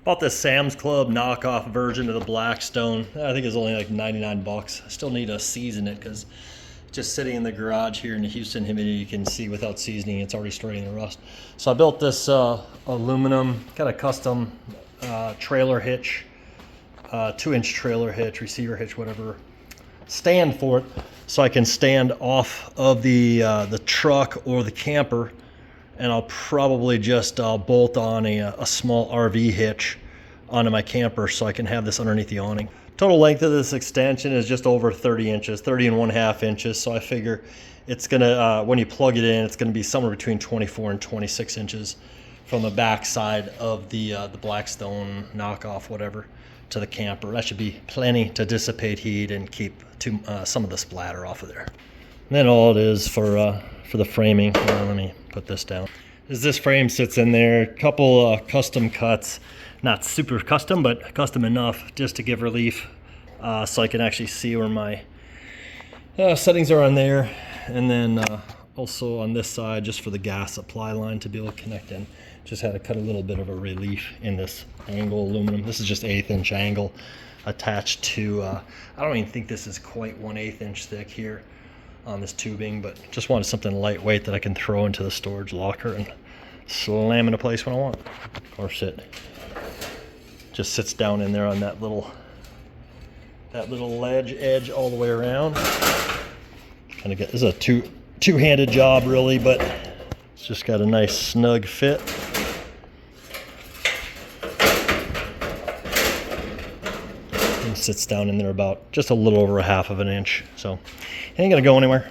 Bought this Sam's Club knockoff version of the Blackstone. I think it's only like 99 bucks. I still need to season it because just sitting in the garage here in the Houston humidity, you can see without seasoning it's already starting to rust. So I built this aluminum, kind of custom trailer hitch, 2-inch trailer hitch, receiver hitch, whatever, stand for it, so I can stand off of the truck or the camper, and I'll probably just bolt on a small RV hitch onto my camper so I can have this underneath the awning. Total length of this extension is just over 30 inches, 30 1/2 inches. So I figure it's gonna, when you plug it in, it's gonna be somewhere between 24 and 26 inches from the back side of the Blackstone knockoff, whatever, to the camper. That should be plenty to dissipate heat and keep some of the splatter off of there. And then all it is for the framing, let me put this down, is this frame sits in there, a couple custom cuts, not super custom, but custom enough just to give relief, so I can actually see where my settings are on there. And then also on this side, just for the gas supply line to be able to connect in, just had to cut a little bit of a relief in this angle aluminum. This is just 1/8 inch angle attached to, I don't even think this is quite 1/8 inch thick here on this tubing, but just wanted something lightweight that I can throw into the storage locker and slam into place when I want. Of course, it just sits down in there on that little ledge edge all the way around. Kind of get, this is a two-handed job really, but it's just got a nice snug fit. And sits down in there about just a little over 1/2 of an inch, so it ain't gonna go anywhere.